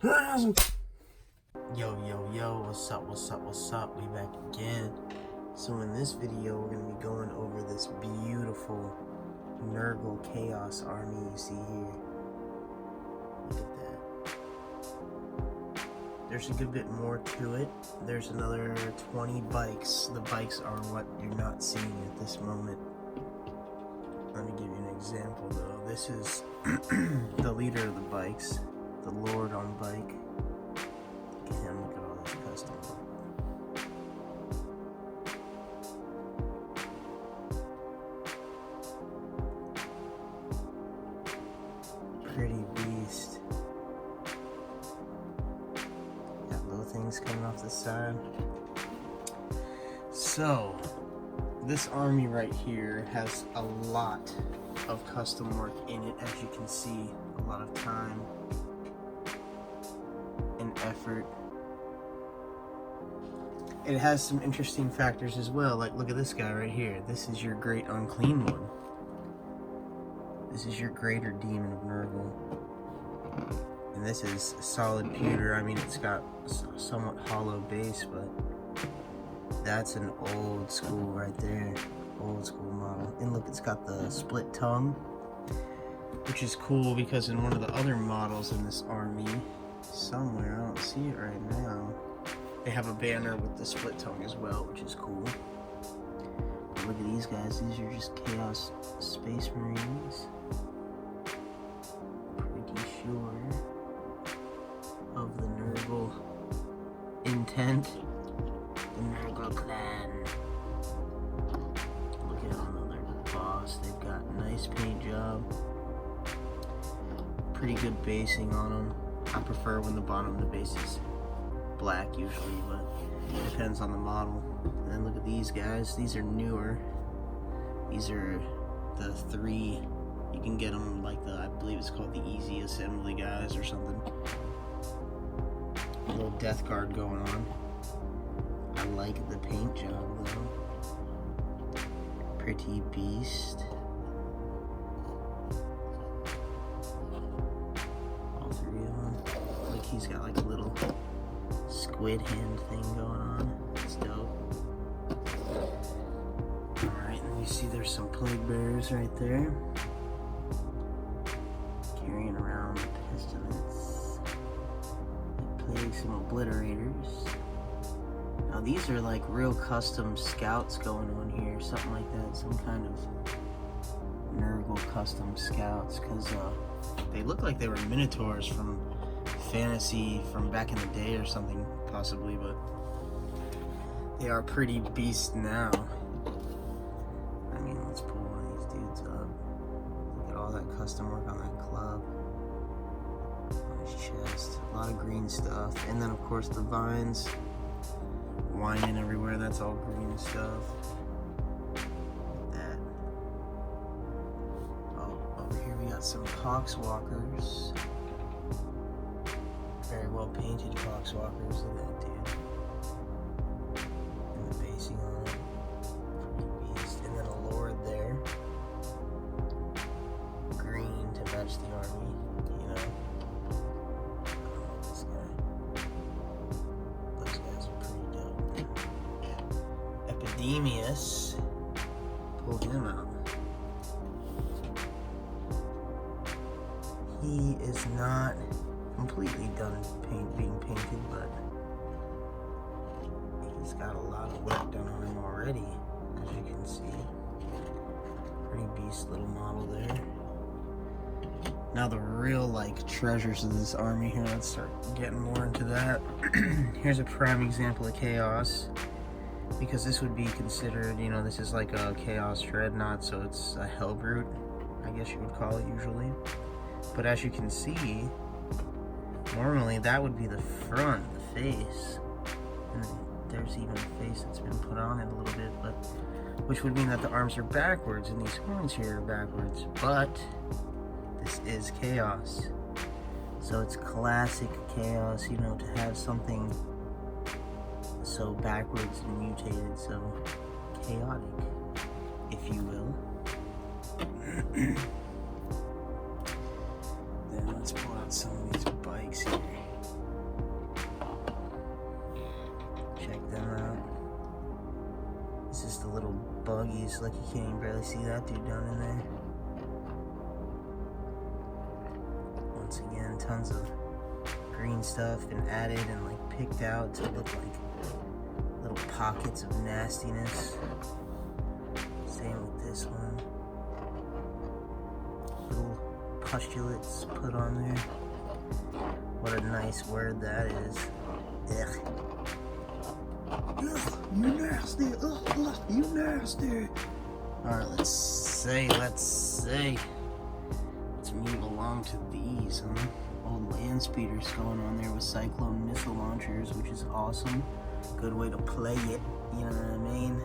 Yo, what's up? We back again. So in this video, we're going to be going over this beautiful NURGLE Chaos army you see here. Look at that. There's a good bit more to it. There's another 20 bikes. The bikes are what you're not seeing at this moment. Let me give you an example though. This is the leader of the bikes, the Lord on bike. Look at him, look at all this custom. Pretty beast. Got little things coming off the side. So, this army right here has a lot of custom work in it, as you can see. A lot of time and effort. It has some interesting factors as well, like look at this guy right here. This is your great unclean one. This is your greater demon of NURGLE. And this is solid pewter. I mean, it's got a somewhat hollow base, but that's an old school right there. Old school model. And look, it's got the split tongue, which is cool because in one of the other models in this army, somewhere, I don't see it right now, they have a banner with the split tongue as well, which is cool. But look at these guys. These are just Chaos Space Marines. Pretty sure of the NURGLE intent. The NURGLE clan. Look at another boss. They've got nice paint job. Pretty good basing on them. I prefer when the bottom of the base is black usually, but it depends on the model. And then look at these guys. These are newer. These are the 3. You can get them like the, I believe it's called the easy assembly guys or something. A little death guard going on. I like the paint job though. Pretty beast. All 3 of them. Like he's got like a little squid hand thing going on. It's dope. Alright, and you see there's some plague bearers right there. Carrying around the pestilence. Plague some obliterators. Now these are like real custom scouts going on here, something like that, some kind of NURGLE custom scouts, because they look like they were minotaurs from fantasy from back in the day or something, possibly, but they are pretty beast now. I mean, let's pull one of these dudes up. Look at all that custom work on that club. On his chest. A lot of green stuff. And then, of course, the vines. Winding everywhere, that's all green stuff. That. Oh, over here we got some Poxwalkers. Very well painted Poxwalkers. Look at that dude. And the basing on it. Pretty beast. And then a Lord there. Green to match the army, you know. This guy. Those guys are pretty dope. EPIDEMIUS. Pulled him out. He is not completely done being painted, but he's got a lot of work done on him already, as you can see. Pretty beast little model there. Now the real like treasures of this army here, let's start getting more into that. Here's a prime example of Chaos, because this would be considered, you know, this is like a Chaos Dreadnought, so it's a Hellbrute, I guess you would call it usually. But as you can see, normally that would be the front, the face, and there's even a face that's been put on it a little bit, but which would mean that the arms are backwards and these horns here are backwards, but this is Chaos. So it's classic Chaos, you know, to have something so backwards and mutated, so chaotic, if you will. Then let's pull out some of these bikes here. nice. Like, you can't even barely see that dude down in there. Once again, tons of green stuff been added and like picked out to look like little pockets of nastiness. Same with this one. Little pustulates put on there. What a nice word that is. Ugh. Ugh, you nasty. Ugh, ugh, you nasty. Alright, let's move along to these, huh? Old Landspeeders going on there with Cyclone missile launchers, which is awesome. Good way to play it, you know what I mean?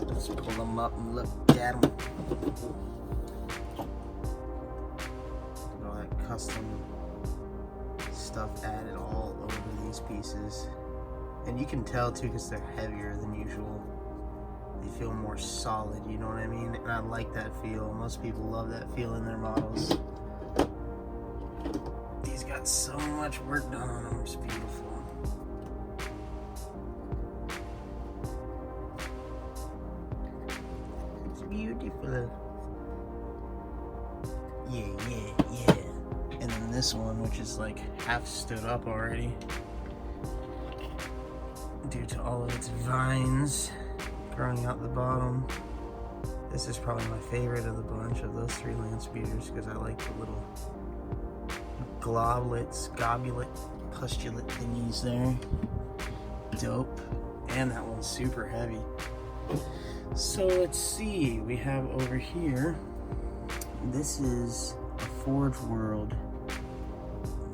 Let's pull them up and look at them. All that custom stuff added all over these pieces. And you can tell too, because they're heavier than usual. They feel more solid, you know what I mean? And I like that feel. Most people love that feel in their models. These got so much work done on them, it's beautiful. It's beautiful. Yeah. And then this one, which is like half stood up already, due to all of its vines growing out the bottom. This is probably my favorite of the bunch of those three Landspeeders, because I like the little goblet, pustulate thingies there. Dope. And that one's super heavy. So let's see, we have over here, this is a Forge World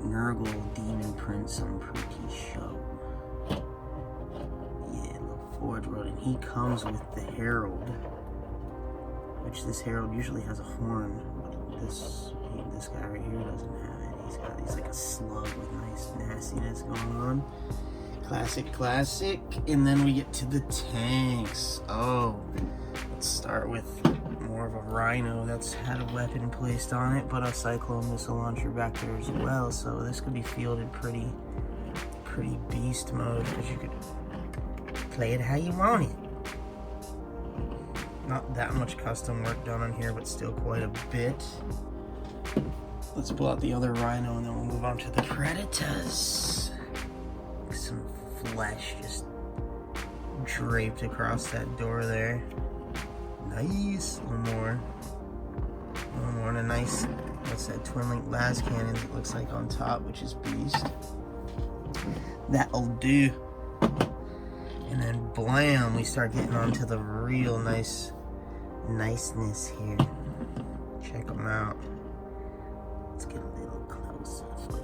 NURGLE Demon Prince, I'm pretty sure. Yeah, little Forge World, and he comes with the Herald, which this Herald usually has a horn, but this guy right here doesn't have it. He's like a slug with nice nastiness going on. Classic. And then we get to the tanks. Oh, let's start with more of a Rhino that's had a weapon placed on it, but a Cyclone missile launcher back there as well. So this could be fielded pretty beast mode, because you could play it how you want it. Not that much custom work done on here, but still quite a bit. Let's pull out the other Rhino and then we'll move on to the Predators. Some flesh just draped across that door there. Nice. A little more. And a nice, what's that, twin link las cannon it looks like on top, which is beast. That'll do. And then blam, we start getting onto the real niceness here. Check them out. Let's get a little closer for you.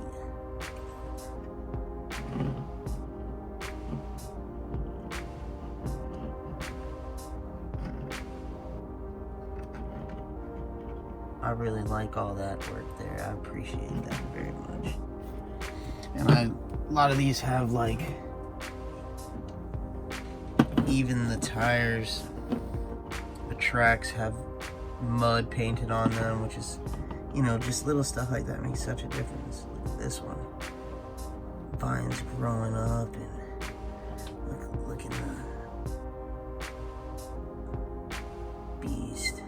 I really like all that work there. I appreciate that very much. And a lot of these have like, even the tires, the tracks have mud painted on them, which is, you know, just little stuff like that makes such a difference. Look at this one. Vines growing up, and look at the beast.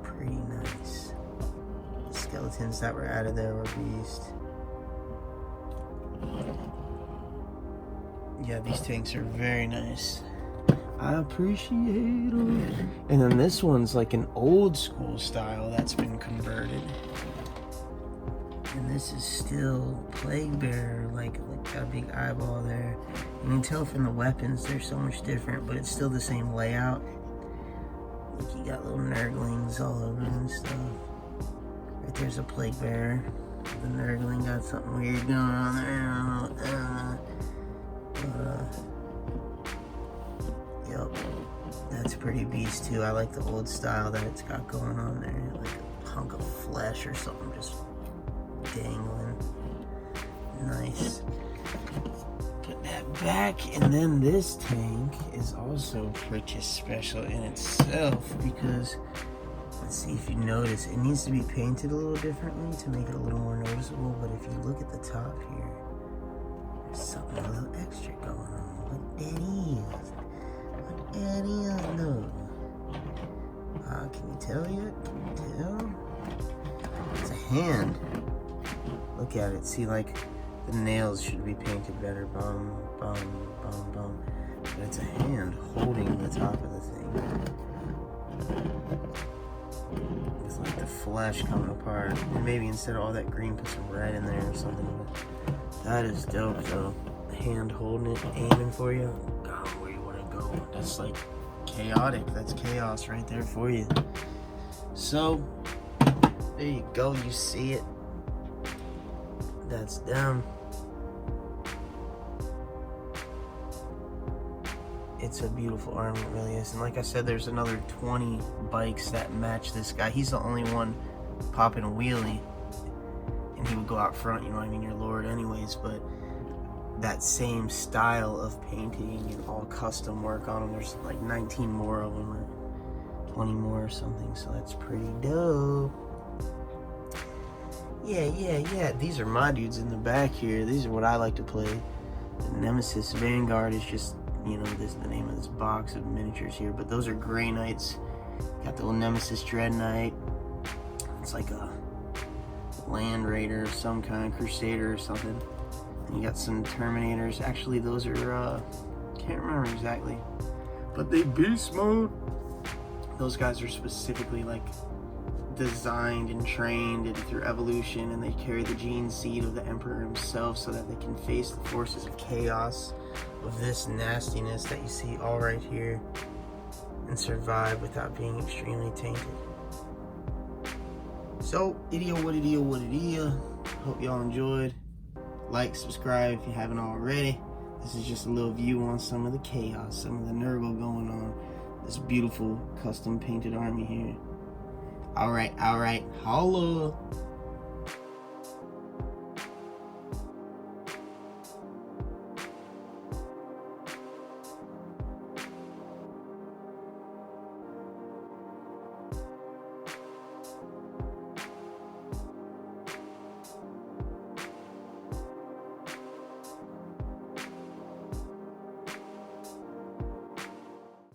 Pretty nice. The skeletons that were added there were beast. Yeah, these tanks are very nice. I appreciate them. And then this one's like an old school style that's been converted. And this is still Playgirl, like that big eyeball there. You can tell from the weapons they're so much different, but it's still the same layout. Like, you got little nurglings all over and stuff. Right there's a Playgirl. The nurgling got something weird going on there. Yep, that's pretty beast too. I like the old style that it's got going on there, like a hunk of flesh or something just dangling. Nice. Put that back, and then this tank is also pretty special in itself, because let's see if you notice, it needs to be painted a little differently to make it a little more noticeable. But if you look at the top here, Something a little extra going on. What that is? No. Can you tell yet? Can you tell? It's a hand. Look at it. See, like, the nails should be painted better. Bum, bum, bum, bum. But it's a hand holding the top of the thing. With, like, the flesh coming apart. And maybe instead of all that green, put some red in there or something. But that is dope, though. Hand holding it, aiming for you. God, where you want to go. That's, like, chaotic. That's chaos right there for you. So, there you go. You see it. That's them. It's a beautiful army, it really is. And like I said, there's another 20 bikes that match this guy. He's the only one popping a wheelie. And he would go out front, you know what I mean, your lord anyways. But that same style of painting and all custom work on them. There's like 19 more of them or 20 more or something. So that's pretty dope. Yeah. These are my dudes in the back here. These are what I like to play. The Nemesis Vanguard is just, you know, this is the name of this box of miniatures here. But those are Grey Knights. Got the little Nemesis Dread Knight. It's like a Land Raider of some kind, Crusader or something. And you got some Terminators. Actually, those are, can't remember exactly. But they beast mode. Those guys are specifically like designed and trained and through evolution, and they carry the gene seed of the Emperor himself so that they can face the forces of chaos of this nastiness that you see all right here and survive without being extremely tainted. So, what it is. Hope y'all enjoyed. Like, subscribe if you haven't already. This is just a little view on some of the chaos, some of the NURGLE going on. This beautiful custom painted army here. Alright, holla.